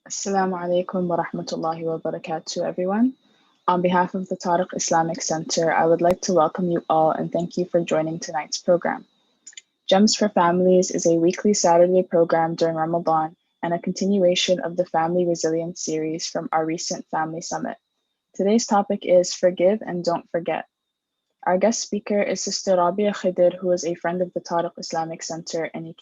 Assalamu alaikum wa rahmatullahi wa barakatuh, everyone. On behalf of the Tariq Islamic Center, I would like to welcome you all and thank you for joining tonight's program. Gems for Families is a weekly Saturday program during Ramadan and a continuation of the Family Resilience series from our recent Family Summit. Today's topic is Forgive and Don't Forget. Our guest speaker is Sister Rabia Khedr, who is a friend of the Tariq Islamic Center and a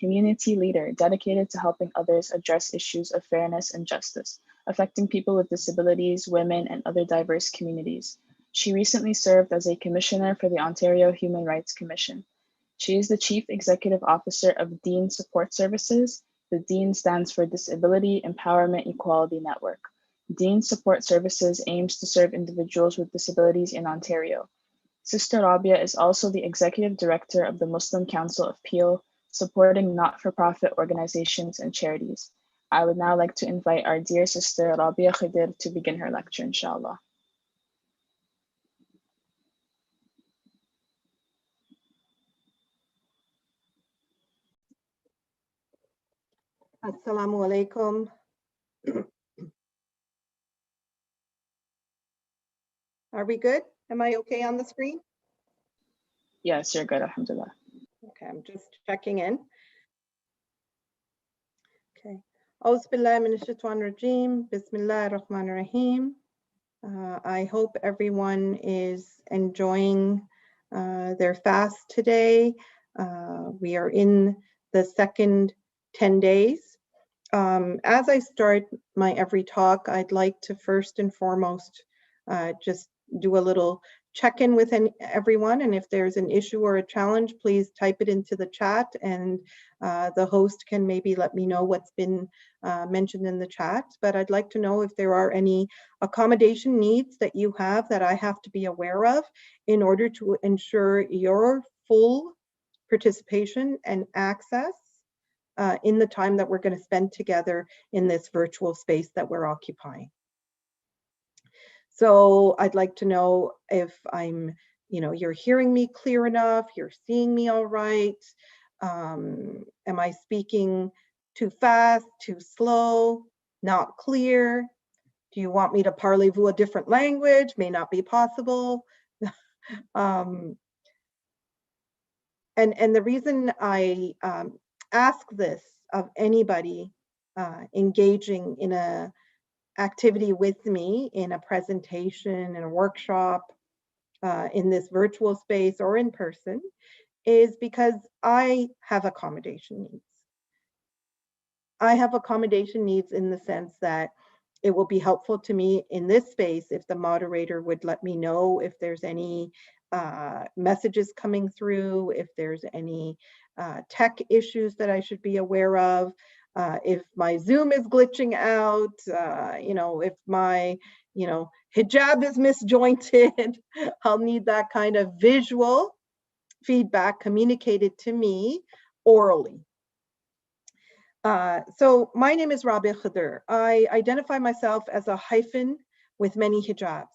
community leader dedicated to helping others address issues of fairness and justice, affecting people with disabilities, women, and other diverse communities. She recently served as a commissioner for the Ontario Human Rights Commission. She is the Chief Executive Officer of Dean Support Services. The Dean stands for Disability Empowerment Equality Network. Dean Support Services aims to serve individuals with disabilities in Ontario. Sister Rabia is also the executive director of the Muslim Council of Peel, supporting not-for-profit organizations and charities. I would now like to invite our dear sister Rabia Khedr to begin her lecture, inshallah. Assalamu alaikum. Are we good? Am I okay on the screen? Yes, you're good, alhamdulillah. Okay, I'm just checking in. Okay. Auzu billahi minash shaitanir rajim. Bismillahir rahmanir rahim. I hope everyone is enjoying their fast today. We are in the second 10 days. As I start my every talk, I'd like to first and foremost just do a little check-in with everyone, and if there's an issue or a challenge, please type it into the chat, and the host can maybe let me know what's been mentioned in the chat. But I'd like to know if there are any accommodation needs that you have that I have to be aware of in order to ensure your full participation and access in the time that we're going to spend together in this virtual space that we're occupying. So I'd like to know if you're hearing me clear enough, you're seeing me all right. Am I speaking too fast, too slow, not clear? Do you want me to parlez-vous a different language? May not be possible. And the reason I ask this of anybody engaging in a activity with me in a presentation, in a workshop, in this virtual space or in person, is because I have accommodation needs. I have accommodation needs in the sense that it will be helpful to me in this space if the moderator would let me know if there's any messages coming through, if there's any tech issues that I should be aware of. If my Zoom is glitching out, if my, hijab is misjointed, I'll need that kind of visual feedback communicated to me orally. So my name is Rabia Khedr. I identify myself as a hyphen with many hijabs.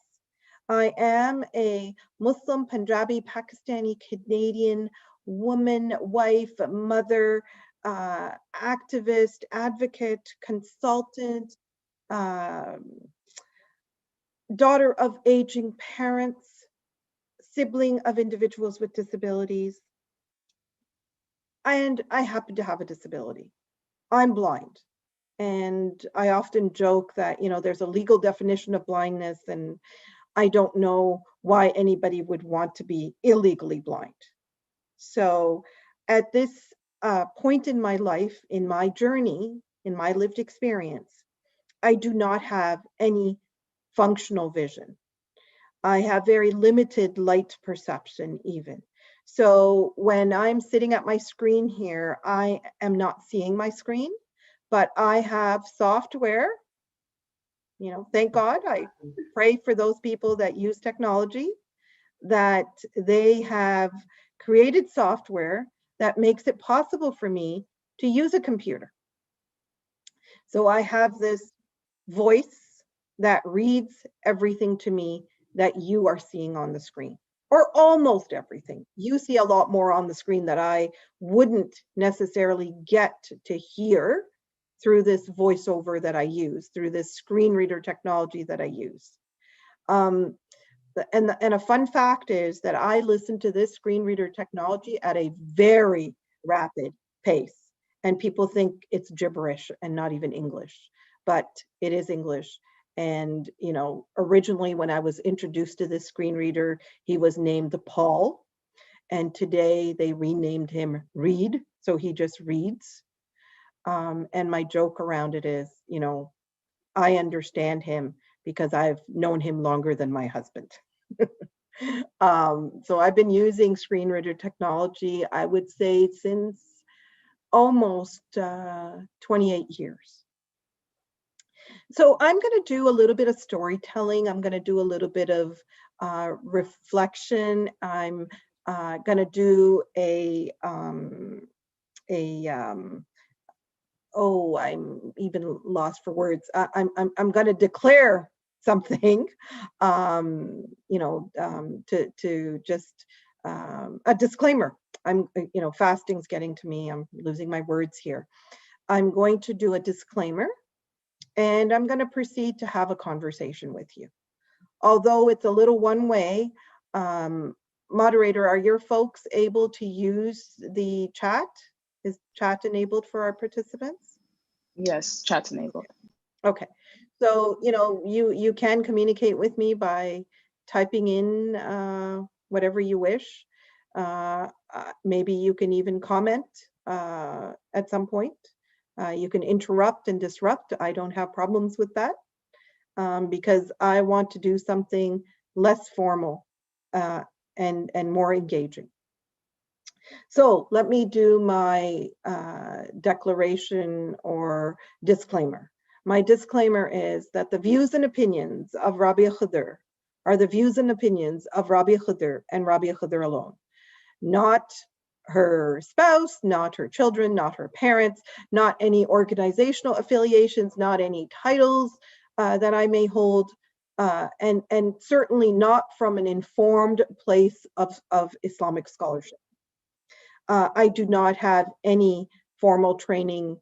I am a Muslim, Punjabi, Pakistani, Canadian woman, wife, mother, activist, advocate, consultant, daughter of aging parents, sibling of individuals with disabilities, and I happen to have a disability. I'm blind, and I often joke that, there's a legal definition of blindness, and I don't know why anybody would want to be illegally blind. So at this point in my life, in my journey, in my lived experience, I do not have any functional vision. I have very limited light perception even. So when I'm sitting at my screen here, I am not seeing my screen, but I have software. Thank God, I pray for those people that use technology, that they have created software that makes it possible for me to use a computer. So I have this voice that reads everything to me that you are seeing on the screen, or almost everything. You see a lot more on the screen that I wouldn't necessarily get to hear through this voiceover that I use, through this screen reader technology that I use. And a fun fact is that I listen to this screen reader technology at a very rapid pace. And people think it's gibberish and not even English, but it is English. And, you know, originally when I was introduced to this screen reader, he was named Paul. And today they renamed him Reed. So he just reads. And my joke around it is, you know, I understand him because I've known him longer than my husband. So I've been using screen reader technology, I would say, since almost 28 years. So I'm going to do a little bit of storytelling. I'm going to do a little bit of reflection. I'm going to do oh, I'm even lost for words. I'm going to declare something, you know, to just a disclaimer. You know, fasting's getting to me. I'm losing my words here. I'm going to do a disclaimer, and I'm going to proceed to have a conversation with you. Although it's a little one way, moderator, are your folks able to use the chat? Is chat enabled for our participants? Yes, chat's enabled. Okay, so you know, you can communicate with me by typing in whatever you wish. Maybe you can even comment at some point. You can interrupt and disrupt. I don't have problems with that because I want to do something less formal and more engaging. So let me do my declaration or disclaimer. My disclaimer is that the views and opinions of Rabia Khedr are the views and opinions of Rabia Khedr and Rabia Khedr alone, not her spouse, not her children, not her parents, not any organizational affiliations, not any titles that I may hold, and certainly not from an informed place of Islamic scholarship. I do not have any formal training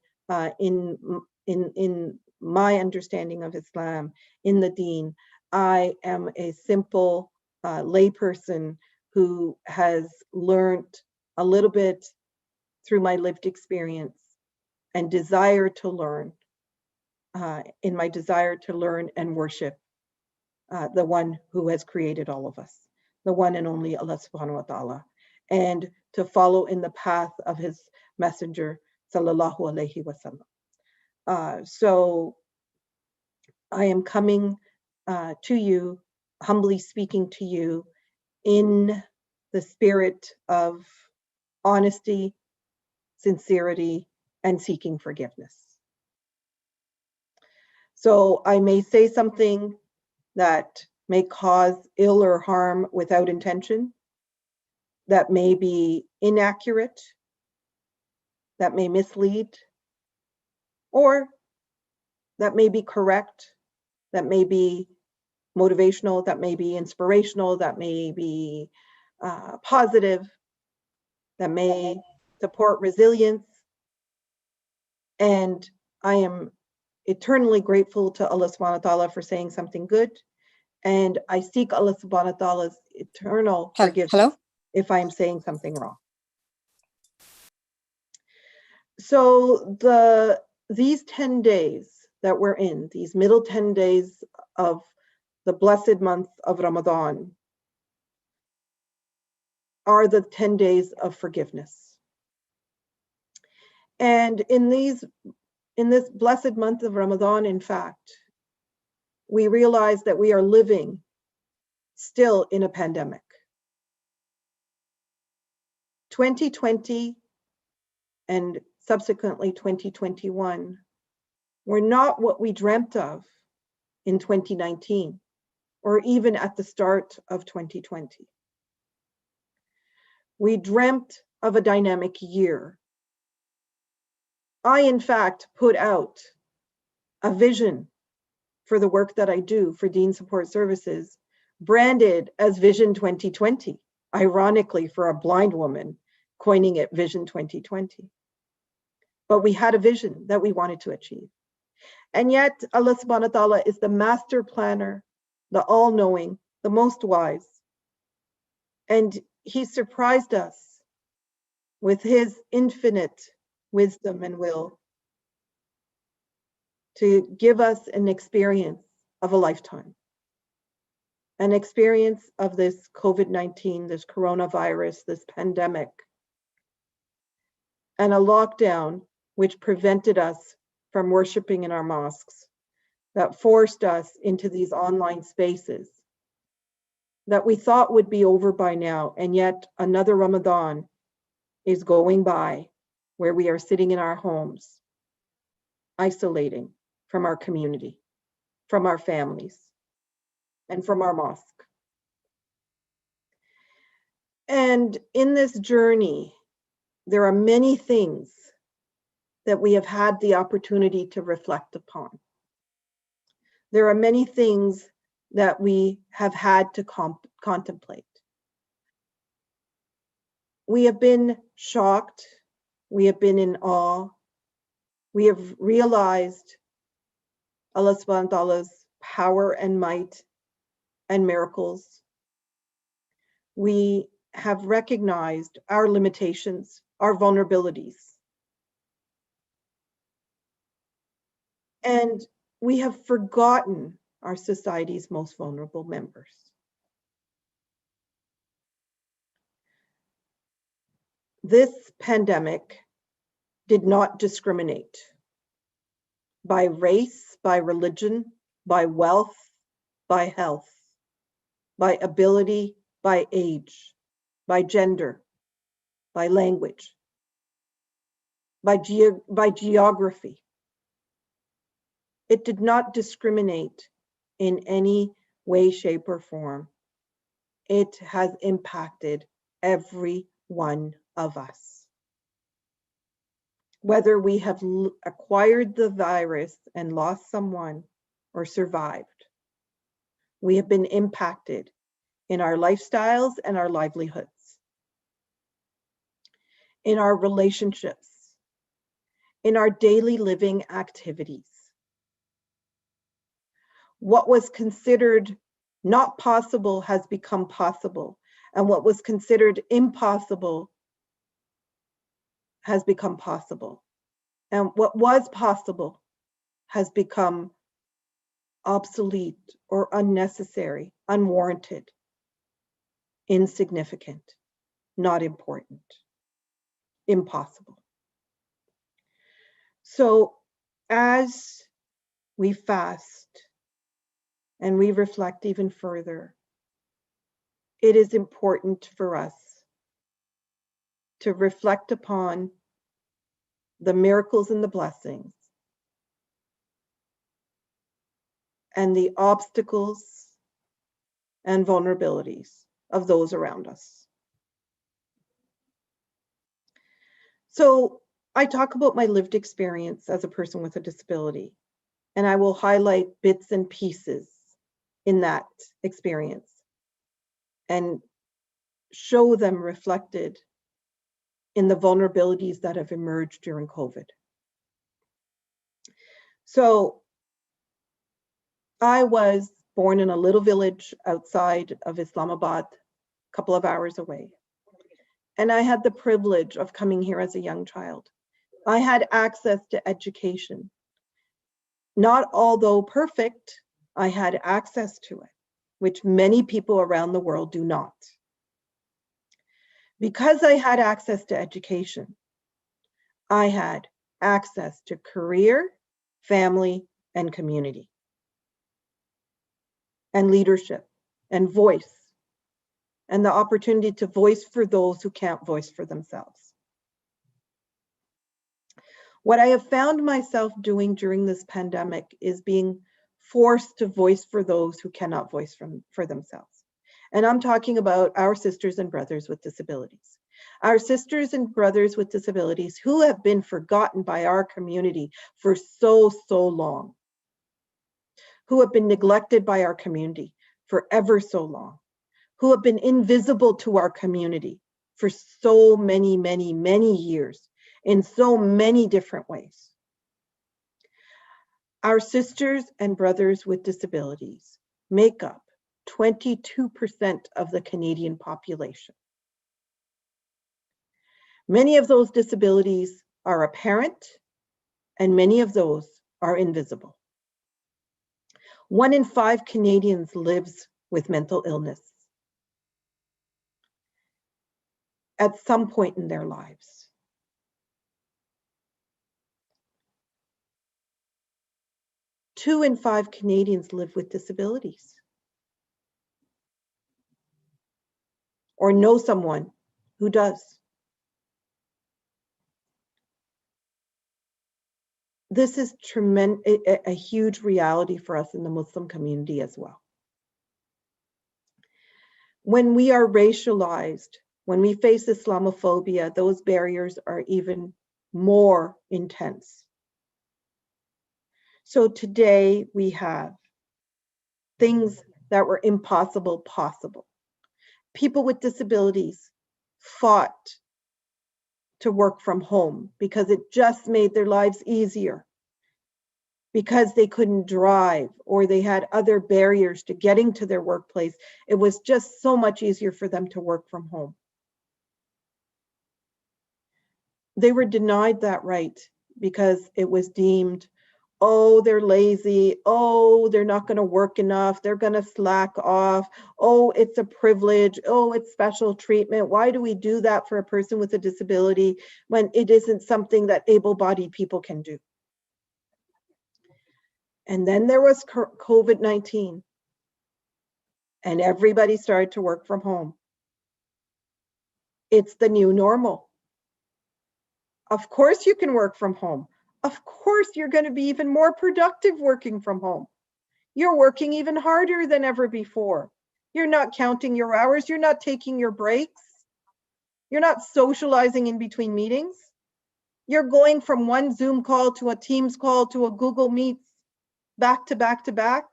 in my understanding of Islam, in the Deen. I am a simple layperson who has learned a little bit through my lived experience and desire to learn, in my desire to learn and worship the one who has created all of us, the one and only Allah subhanahu wa ta'ala, and to follow in the path of his messenger, sallallahu alaihi wasallam. So I am coming to you, humbly speaking to you in the spirit of honesty, sincerity, and seeking forgiveness. So I may say something that may cause ill or harm without intention, that may be inaccurate, that may mislead, or that may be correct, that may be motivational, that may be inspirational, that may be positive, that may support resilience. And I am eternally grateful to Allah subhanahu wa ta'ala for saying something good. And I seek Allah subhanahu wa ta'ala's eternal forgiveness if I am saying something wrong. So these 10 days that we're in, these middle 10 days of the blessed month of Ramadan, are the 10 days of forgiveness. And in this blessed month of Ramadan, in fact, we realize that we are living still in a pandemic. 2020 and subsequently 2021 were not what we dreamt of in 2019 or even at the start of 2020. We dreamt of a dynamic year. I, in fact, put out a vision for the work that I do for Deen Support Services, branded as Vision 2020, ironically for a blind woman, coining it Vision 2020. but we had a vision that we wanted to achieve. And yet Allah subhanahu wa ta'ala is the master planner, the all-knowing, the most wise. And he surprised us with his infinite wisdom and will to give us an experience of a lifetime, an experience of this COVID-19, this coronavirus, this pandemic, and a lockdown which prevented us from worshiping in our mosques, that forced us into these online spaces that we thought would be over by now, and yet another Ramadan is going by where we are sitting in our homes, isolating from our community, from our families, and from our mosque. And in this journey, there are many things that we have had the opportunity to reflect upon. There are many things that we have had to contemplate. We have been shocked. We have been in awe. We have realized Allah subhanahu wa ta'ala's power and might and miracles. We have recognized our limitations, our vulnerabilities. And we have forgotten our society's most vulnerable members. This pandemic did not discriminate by race, by religion, by wealth, by health, by ability, by age, by gender, by language, by geography. It did not discriminate in any way, shape, or form. It has impacted every one of us. Whether we have acquired the virus and lost someone or survived, we have been impacted in our lifestyles and our livelihoods, in our relationships, in our daily living activities. What was considered not possible has become possible, and what was considered impossible has become possible. And what was possible has become obsolete or unnecessary, unwarranted, insignificant, not important, impossible. So as we fast and we reflect even further, it is important for us to reflect upon the miracles and the blessings and the obstacles and vulnerabilities of those around us. So I talk about my lived experience as a person with a disability, and I will highlight bits and pieces in that experience and show them reflected in the vulnerabilities that have emerged during COVID. So I was born in a little village outside of Islamabad, a couple of hours away. And I had the privilege of coming here as a young child. I had access to education. Not although perfect, I had access to it, which many people around the world do not. Because I had access to education, I had access to career, family, and community, and leadership, and voice, and the opportunity to voice for those who can't voice for themselves. What I have found myself doing during this pandemic is being forced to voice for those who cannot voice for themselves. And I'm talking about our sisters and brothers with disabilities. Our sisters and brothers with disabilities who have been forgotten by our community for so long, who have been neglected by our community for ever so long, who have been invisible to our community for so many years, in so many different ways. Our sisters and brothers with disabilities make up 22% of the Canadian population. Many of those disabilities are apparent, and many of those are invisible. 1 in 5 Canadians lives with mental illness at some point in their lives. Two in 5 Canadians live with disabilities or know someone who does. This is a huge reality for us in the Muslim community as well. When we are racialized, when we face Islamophobia, those barriers are even more intense. So today we have things that were impossible possible. People with disabilities fought to work from home because it just made their lives easier, because they couldn't drive or they had other barriers to getting to their workplace. It was just so much easier for them to work from home. They were denied that right because it was deemed, oh, they're lazy. Oh, they're not going to work enough. They're going to slack off. Oh, it's a privilege. Oh, it's special treatment. Why do we do that for a person with a disability when it isn't something that able-bodied people can do? And then there was COVID-19, and everybody started to work from home. It's the new normal. Of course you can work from home. Of course you're going to be even more productive working from home. You're working even harder than ever before. You're not counting your hours. You're not taking your breaks. You're not socializing in between meetings. You're going from one Zoom call to a Teams call to a Google Meet, back to back to back.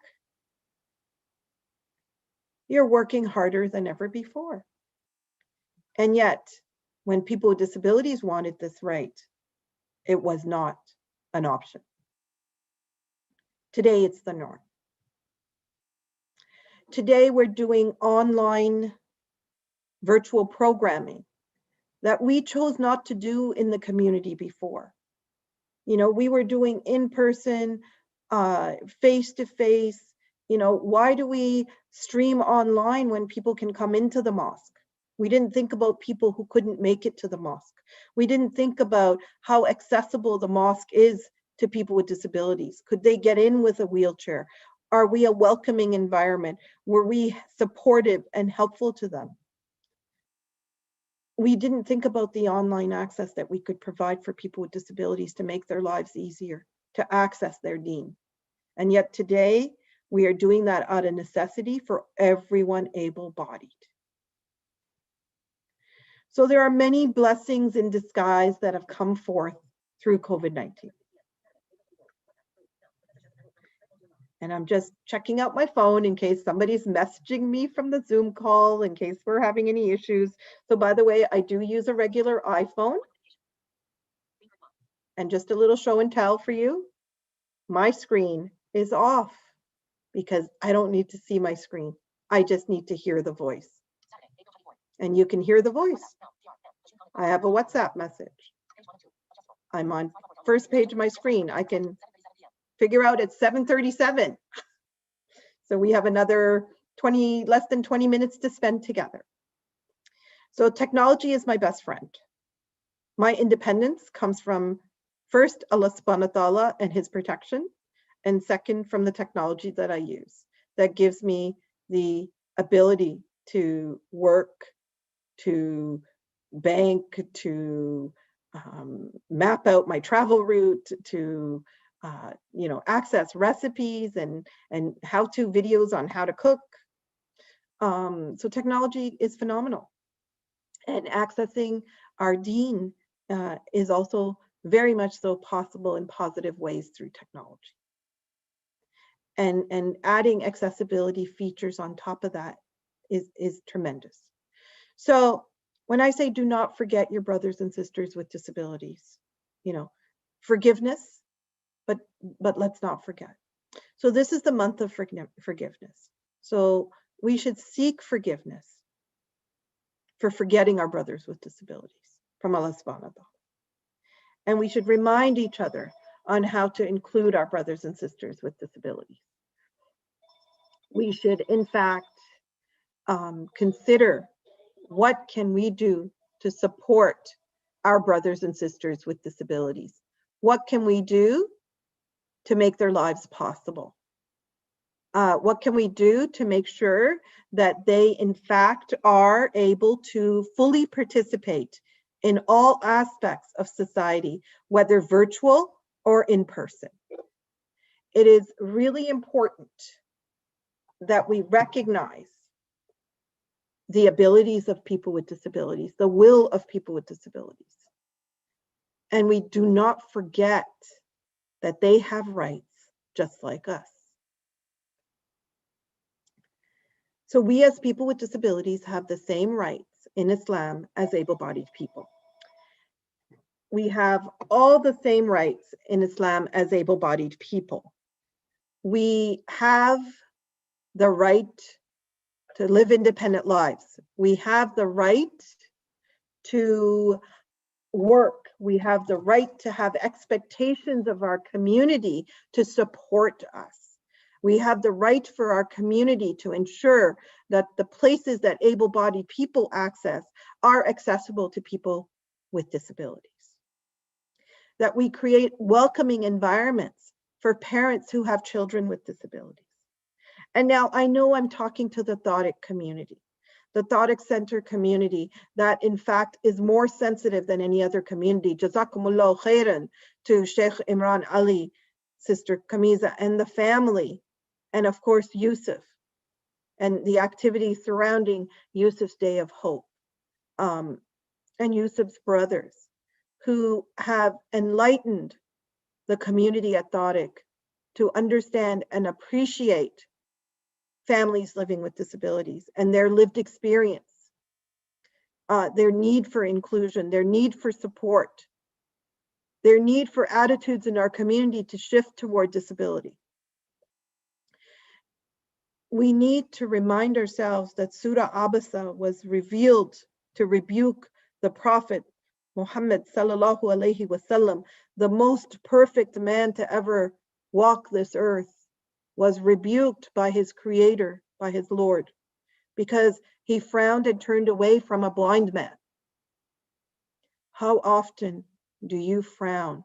You're working harder than ever before. And yet, when people with disabilities wanted this right, it was not an option. Today, it's the norm. Today, we're doing online virtual programming that we chose not to do in the community before. You know, we were doing in-person, face-to-face. You know, why do we stream online when people can come into the mosque? We didn't think about people who couldn't make it to the mosque. We didn't think about how accessible the mosque is to people with disabilities. Could they get in with a wheelchair? Are we a welcoming environment? Were we supportive and helpful to them? We didn't think about the online access that we could provide for people with disabilities to make their lives easier, to access their deen. And yet today, we are doing that out of necessity for everyone able-bodied. So there are many blessings in disguise that have come forth through COVID-19. And I'm just checking out my phone in case somebody's messaging me from the Zoom call, in case we're having any issues. So by the way, I do use a regular iPhone. And just a little show and tell for you, my screen is off because I don't need to see my screen. I just need to hear the voice. And you can hear the voice. I have a WhatsApp message. I'm on first page of my screen. I can figure out it's 7:37. So we have another less than 20 minutes to spend together. So technology is my best friend. My independence comes from first Allah subhanahu wa ta'ala and his protection, and second from the technology that I use that gives me the ability to work, to bank, to map out my travel route, to access recipes and how-to videos on how to cook. So technology is phenomenal. And accessing our deen is also very much so possible in positive ways through technology. And adding accessibility features on top of that is tremendous. So when I say do not forget your brothers and sisters with disabilities, forgiveness, but let's not forget. So this is the month of forgiveness. So we should seek forgiveness for forgetting our brothers with disabilities from Allah subhanahu wa ta'ala. And we should remind each other on how to include our brothers and sisters with disabilities. We should, in fact, consider what can we do to support our brothers and sisters with disabilities. What can we do to make their lives possible? What can we do to make sure that they, in fact, are able to fully participate in all aspects of society, whether virtual or in person? It is really important that we recognize the abilities of people with disabilities, the will of people with disabilities. And we do not forget that they have rights just like us. So we as people with disabilities have the same rights in Islam as able-bodied people. We have all the same rights in Islam as able-bodied people. We have the right to live independent lives. We have the right to work. We have the right to have expectations of our community to support us. We have the right for our community to ensure that the places that able-bodied people access are accessible to people with disabilities. That we create welcoming environments for parents who have children with disabilities. And now I know I'm talking to the Tariq community, the Tariq Center community that in fact is more sensitive than any other community. Jazakumullahu khairan to Sheikh Imran Ali, Sister Kamiza, and the family, and of course Yusuf, and the activities surrounding Yusuf's Day of Hope, and Yusuf's brothers, who have enlightened the community at Tariq to understand and appreciate families living with disabilities and their lived experience, their need for inclusion, their need for support, their need for attitudes in our community to shift toward disability. We need to remind ourselves that Surah Abasa was revealed to rebuke the Prophet Muhammad sallallahu alaihi wasallam, the most perfect man to ever walk this earth, was rebuked by his creator, by his Lord, because he frowned and turned away from a blind man. How often do you frown?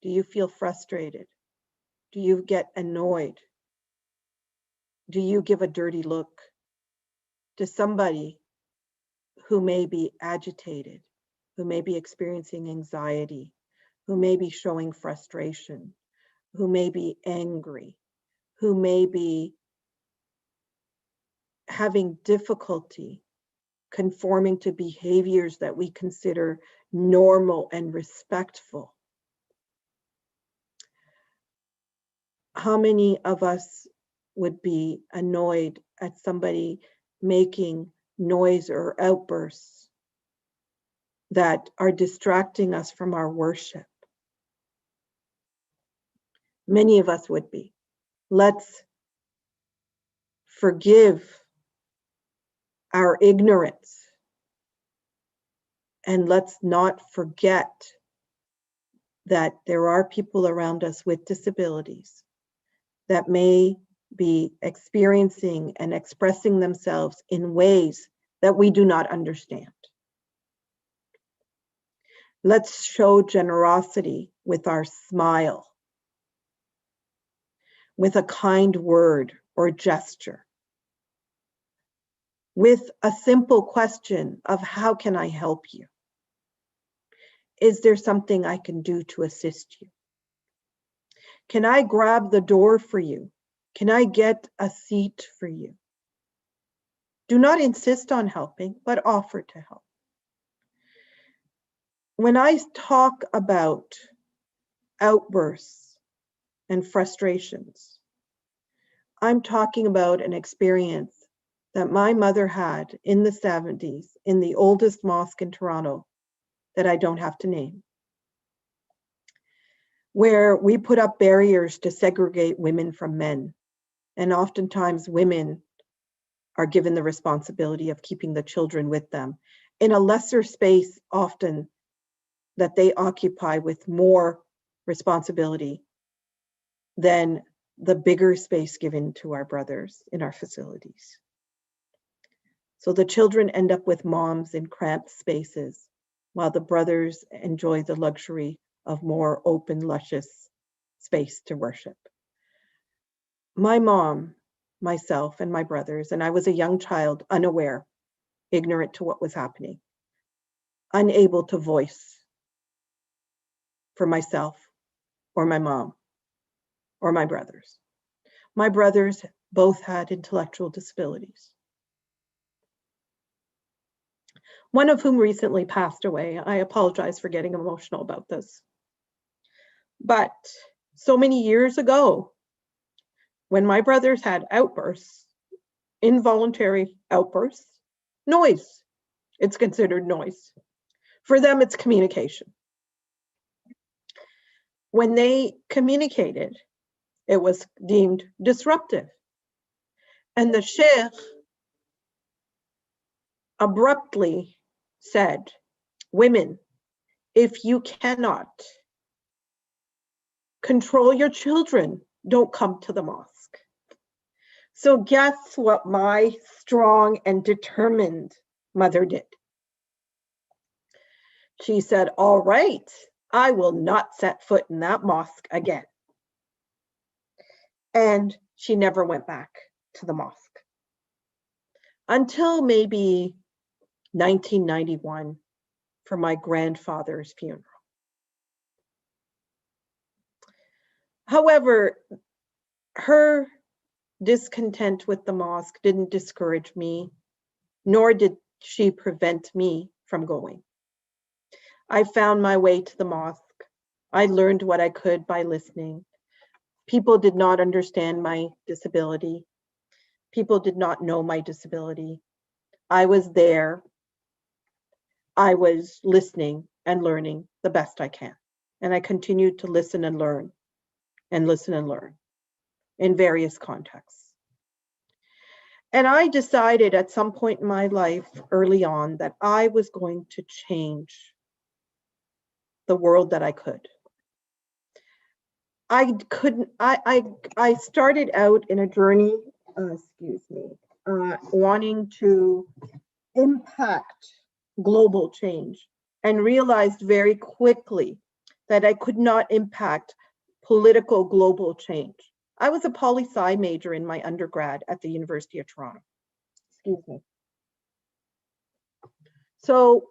Do you feel frustrated? Do you get annoyed? Do you give a dirty look to somebody who may be agitated, who may be experiencing anxiety, who may be showing frustration, who may be angry, who may be having difficulty conforming to behaviors that we consider normal and respectful? How many of us would be annoyed at somebody making noise or outbursts that are distracting us from our worship? Many of us would be. Let's forgive our ignorance, and let's not forget that there are people around us with disabilities that may be experiencing and expressing themselves in ways that we do not understand. Let's show generosity with our smile, with a kind word or gesture, with a simple question of how can I help you? Is there something I can do to assist you? Can I grab the door for you? Can I get a seat for you? Do not insist on helping, but offer to help. When I talk about outbursts and frustrations, I'm talking about an experience that my mother had in the 70s in the oldest mosque in Toronto that I don't have to name. where we put up barriers to segregate women from men. And oftentimes women are given the responsibility of keeping the children with them in a lesser space often that they occupy with more responsibility than the bigger space given to our brothers in our facilities. So the children end up with moms in cramped spaces while the brothers enjoy the luxury of more open, luscious space to worship. My mom, myself, and my brothers, and I was a young child, unaware, ignorant to what was happening, unable to voice for myself or my mom or my brothers. My brothers both had intellectual disabilities, one of whom recently passed away. I apologize for getting emotional about this. But so many years ago, when my brothers had outbursts, involuntary outbursts, noise, it's considered noise. For them, it's communication. When they communicated, it was deemed disruptive. And the sheikh abruptly said, women, if you cannot control your children, don't come to the mosque. So guess what my strong and determined mother did? She said, all right, I will not set foot in that mosque again. And she never went back to the mosque until maybe 1991 for my grandfather's funeral. However, her discontent with the mosque didn't discourage me, nor did she prevent me from going. I found my way to the mosque. I learned what I could by listening. People did not understand my disability. People did not know my disability. I was there. I was listening and learning the best I can. And I continued to listen and learn and listen and learn in various contexts. And I decided at some point in my life early on that I was going to change the world that I could. I started out in a journey, wanting to impact global change and realized very quickly that I could not impact political global change. I was a poli-sci major in my undergrad at the University of Toronto. So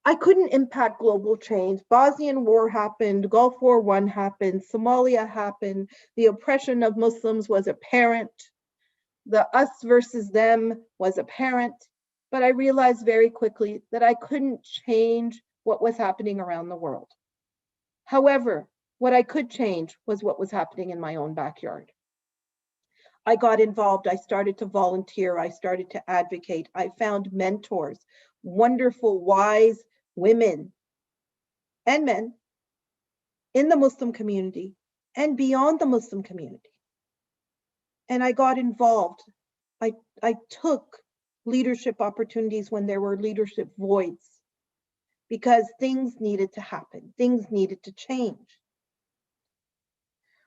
I couldn't impact global change. Bosnian War happened, Gulf War I happened, Somalia happened, the oppression of Muslims was apparent, the us versus them was apparent, but I realized very quickly that I couldn't change what was happening around the world. However, what I could change was what was happening in my own backyard. I got involved, I started to volunteer, I started to advocate, I found mentors, wonderful, wise women and men in the Muslim community and beyond the Muslim community. And I got involved. I took leadership opportunities when there were leadership voids because things needed to happen, things needed to change.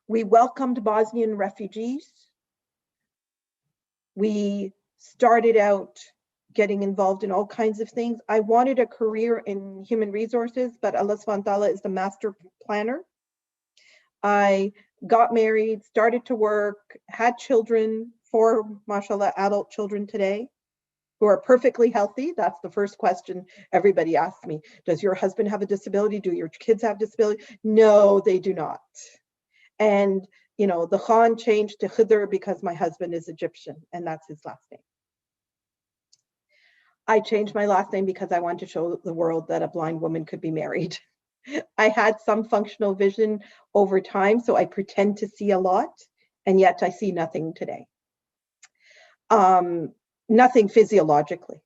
We welcomed Bosnian refugees. We started out getting involved in all kinds of things. I wanted a career in human resources, but Allah subhanahu wa ta'ala is the master planner. I got married, started to work, had children, 4, mashallah, adult children today who are perfectly healthy. That's the first question everybody asks me. Does your husband have a disability? Do your kids have disability? No, they do not. And you know, the Khan changed to Khedr because my husband is Egyptian and that's his last name. I changed my last name because I wanted to show the world that a blind woman could be married. I had some functional vision over time, so I pretend to see a lot, and yet I see nothing today. Nothing physiologically,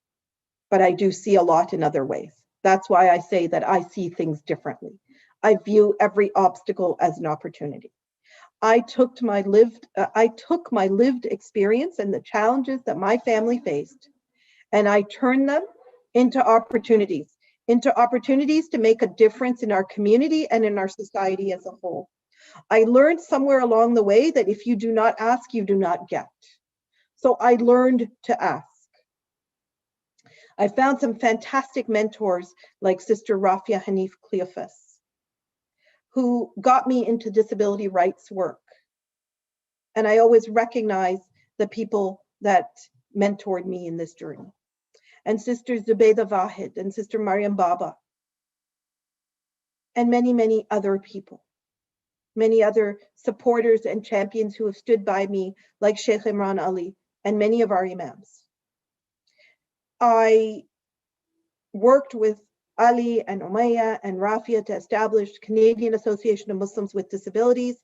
but I do see a lot in other ways. That's why I say that I see things differently. I view every obstacle as an opportunity. I took my lived experience and the challenges that my family faced, and I turned them into opportunities to make a difference in our community and in our society as a whole. I learned somewhere along the way that if you do not ask, you do not get. So I learned to ask. I found some fantastic mentors like Sister Rabia Hanif Cleophas, who got me into disability rights work. And I always recognize the people that mentored me in this journey. And Sister Zubayda Vahid and Sister Mariam Baba, and many, many other people, many other supporters and champions who have stood by me, like Sheikh Imran Ali and many of our imams. I worked with Ali and Umayya and Rabia to establish Canadian Association of Muslims with Disabilities.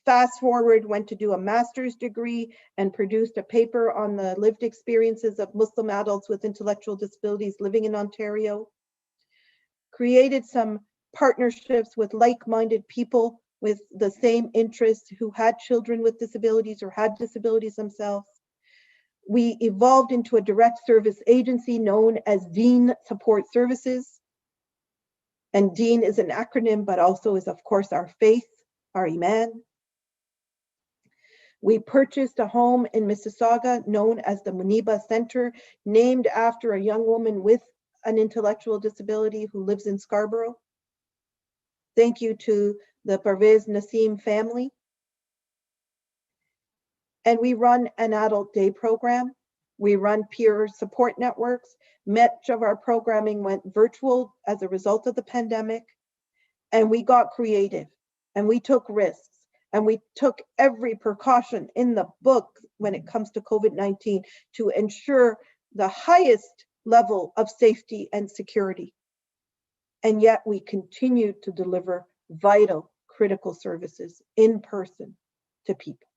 Fast forward, went to do a master's degree and produced a paper on the lived experiences of Muslim adults with intellectual disabilities living in Ontario. Created some partnerships with like-minded people with the same interests who had children with disabilities or had disabilities themselves. We evolved into a direct service agency known as Deen Support Services. And Deen is an acronym, but also is, of course, our faith, our Iman. We purchased a home in Mississauga known as the Muniba Center, named after a young woman with an intellectual disability who lives in Scarborough. Thank you to the Parvez Nassim family. And we run an adult day program. We run peer support networks. Much of our programming went virtual as a result of the pandemic. And we got creative and we took risks and we took every precaution in the book when it comes to COVID-19 to ensure the highest level of safety and security. And yet we continued to deliver vital, critical services in person to people.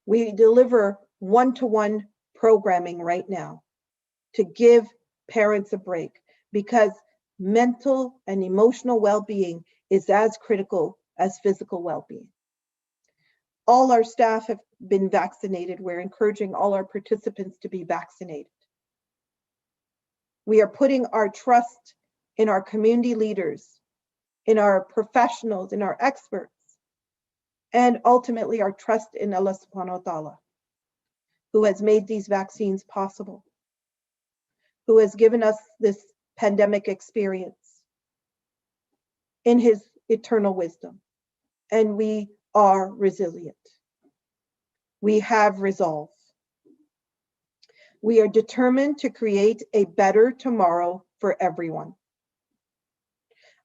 We deliver one-to-one programming right now to give parents a break, because mental and emotional well-being is as critical as physical well-being. All our staff have been vaccinated. We're encouraging all our participants to be vaccinated. We are putting our trust in our community leaders, in our professionals, in our experts, and ultimately our trust in Allah subhanahu wa ta'ala, who has made these vaccines possible, who has given us this pandemic experience in his eternal wisdom. And we are resilient. We have resolve. We are determined to create a better tomorrow for everyone.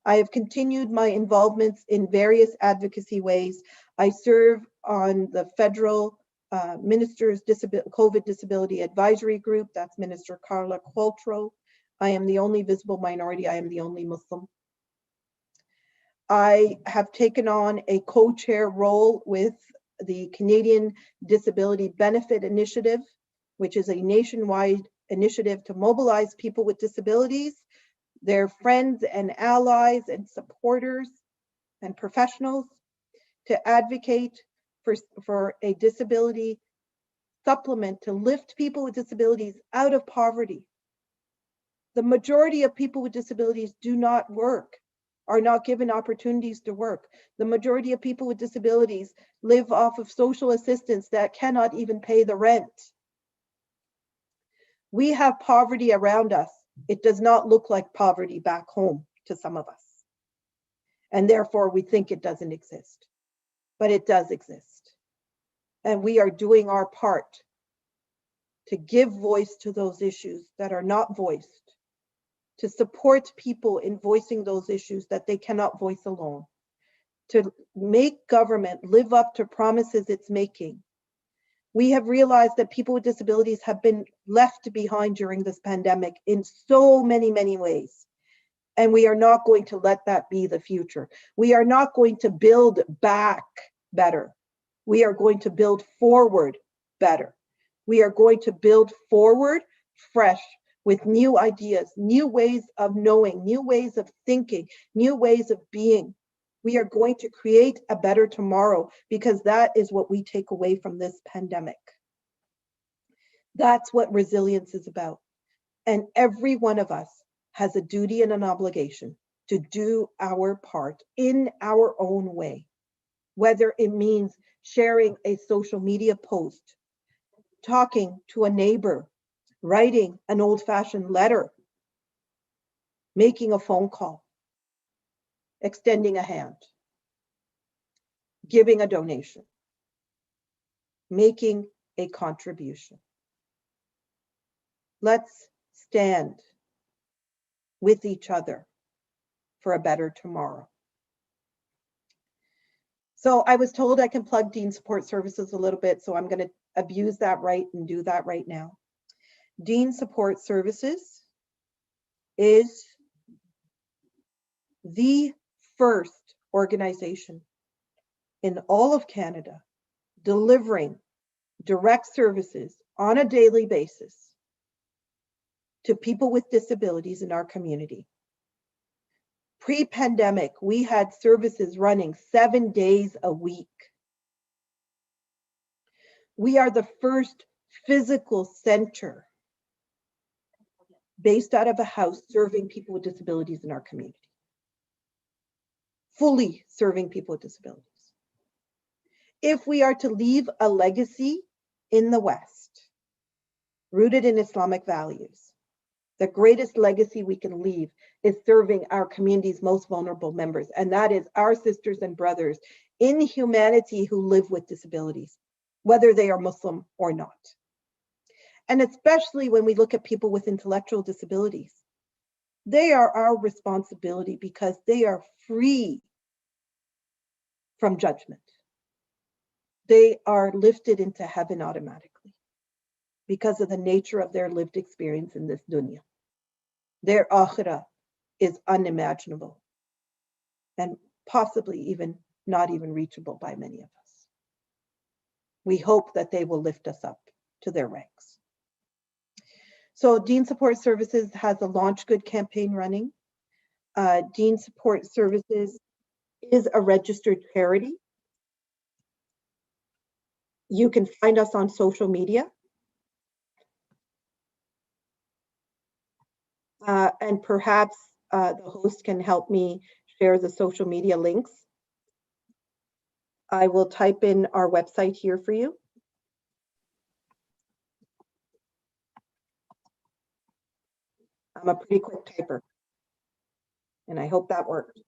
I have continued my involvements in various advocacy ways. I serve on the federal Minister's COVID Disability Advisory Group. That's Minister Carla Qualtrough. I am the only visible minority. I am the only Muslim. I have taken on a co-chair role with the Canadian Disability Benefit Initiative, which is a nationwide initiative to mobilize people with disabilities, their friends and allies and supporters and professionals, to advocate for a disability supplement to lift people with disabilities out of poverty. The majority of people with disabilities do not work, are not given opportunities to work. The majority of people with disabilities live off of social assistance that cannot even pay the rent. We have poverty around us. It does not look like poverty back home to some of us. And therefore we think it doesn't exist, but it does exist. And we are doing our part to give voice to those issues that are not voiced, to support people in voicing those issues that they cannot voice alone, to make government live up to promises it's making. We have realized that people with disabilities have been left behind during this pandemic in so many, many ways. And we are not going to let that be the future. We are not going to build back better. We are going to build forward better. We are going to build forward fresh with new ideas, new ways of knowing, new ways of thinking, new ways of being. We are going to create a better tomorrow, because that is what we take away from this pandemic. That's what resilience is about. And every one of us has a duty and an obligation to do our part in our own way, whether it means sharing a social media post, talking to a neighbor, writing an old-fashioned letter, making a phone call, extending a hand, giving a donation, making a contribution. Let's stand with each other for a better tomorrow. So I was told I can plug Dean Support Services a little bit, so I'm going to abuse that right and do that right now. Dean Support Services is the first organization in all of Canada delivering direct services on a daily basis to people with disabilities in our community. Pre-pandemic, we had services running 7 days a week. We are the first physical center based out of a house serving people with disabilities in our community. Fully serving people with disabilities. If we are to leave a legacy in the West, rooted in Islamic values, the greatest legacy we can leave is serving our community's most vulnerable members, and that is our sisters and brothers in humanity who live with disabilities, whether they are Muslim or not. And especially when we look at people with intellectual disabilities, they are our responsibility because they are free from judgment. They are lifted into heaven automatically because of the nature of their lived experience in this dunya. Their akhirah is unimaginable and possibly even not even reachable by many of us. We hope that they will lift us up to their ranks. So Dean Support Services has a Launch Good campaign running. Dean Support Services is a registered charity. You can find us on social media. And perhaps the host can help me share the social media links. I will type in our website here for you. I'm a pretty quick typer, and I hope that worked.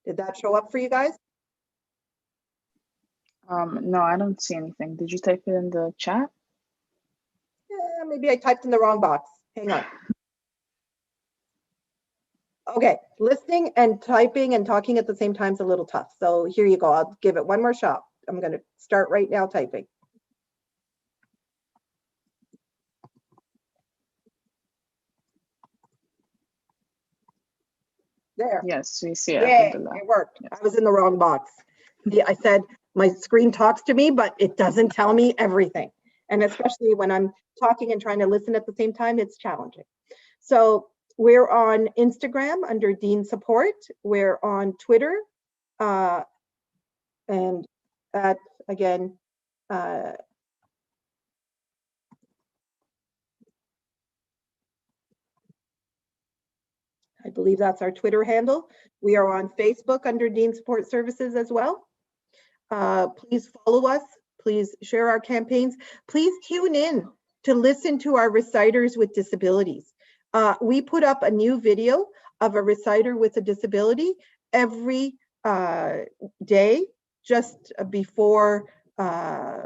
Did that show up for you guys? No, I don't see anything. Did you type it in the chat? Yeah, maybe I typed in the wrong box. Hang on. Okay, listening and typing and talking at the same time is a little tough. So here you go. I'll give it one more shot. I'm going to start right now typing. There. Yes, we see it. Yay, it worked. Yes. I was in the wrong box. I said my screen talks to me, but it doesn't tell me everything. And especially when I'm talking and trying to listen at the same time, it's challenging. So we're on Instagram under Dean Support. We're on Twitter. And at, again, I believe that's our Twitter handle. We are on Facebook under Dean Support Services as well. Please follow us. Please share our campaigns. Please tune in to listen to our reciters with disabilities. We put up a new video of a reciter with a disability every day just before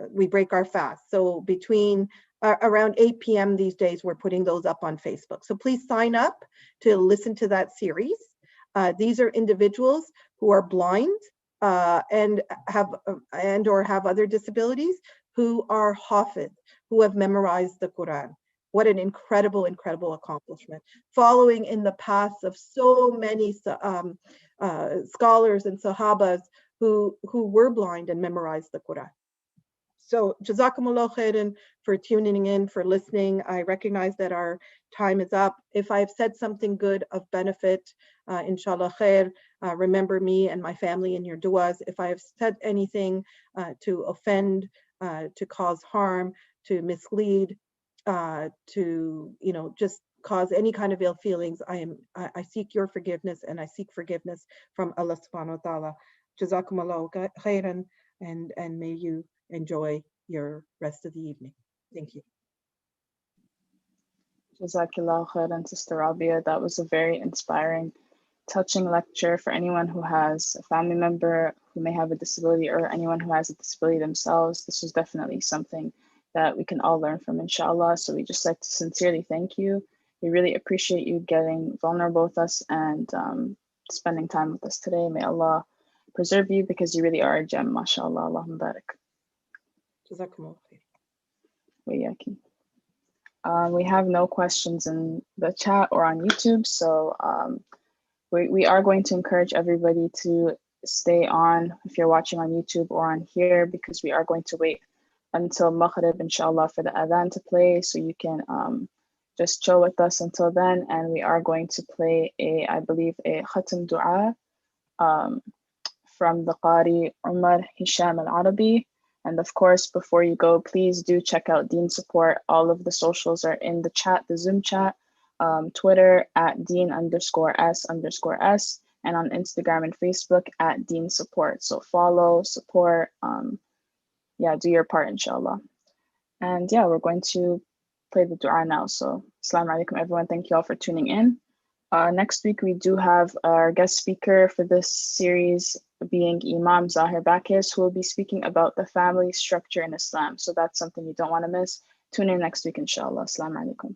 we break our fast. So between around 8 p.m. these days, we're putting those up on Facebook. So please sign up to listen to that series. These are individuals who are blind and or have other disabilities who are hafiz, who have memorized the Quran. What an incredible, incredible accomplishment. Following in the paths of so many scholars and sahabas who were blind and memorized the Quran. So Jazakumullah khairan for tuning in, for listening. I recognize that our time is up. If I've said something good of benefit, inshallah khair, remember me and my family in your du'as. If I have said anything to offend, to cause harm, to mislead, to just cause any kind of ill feelings, I seek your forgiveness, and I seek forgiveness from Allah subhanahu wa ta'ala. Jazakumullah khairan, and may you enjoy your rest of the evening. Thank you. Jazakallah khairan, Sister Rabia. That was a very inspiring, touching lecture for anyone who has a family member who may have a disability, or anyone who has a disability themselves. This was definitely something that we can all learn from, inshallah. So we just like to sincerely thank you. We really appreciate you getting vulnerable with us and spending time with us today. May Allah preserve you, because you really are a gem, mashallah. Allahumma barak. Jazakumullah khair. Wa iyaki. We have no questions in the chat or on YouTube, so we are going to encourage everybody to stay on if you're watching on YouTube or on here, because we are going to wait until Maghrib, inshallah, for the adhan to play, so you can just chill with us until then. And we are going to play I believe, a khatam dua from the Qari Umar Hisham Al-Arabi. And of course, before you go, please do check out Deen Support. All of the socials are in the chat, the Zoom chat, Twitter at Deen_S_S, and on Instagram and Facebook at Deen Support. So follow, support, do your part, inshallah. And yeah, we're going to play the dua now. So Assalamu alaikum, everyone. Thank you all for tuning in. Next week, we do have our guest speaker for this series being Imam Zahir Bakis, who will be speaking about the family structure in Islam. So that's something you don't want to miss. Tune in next week, inshallah. Assalamu alaikum.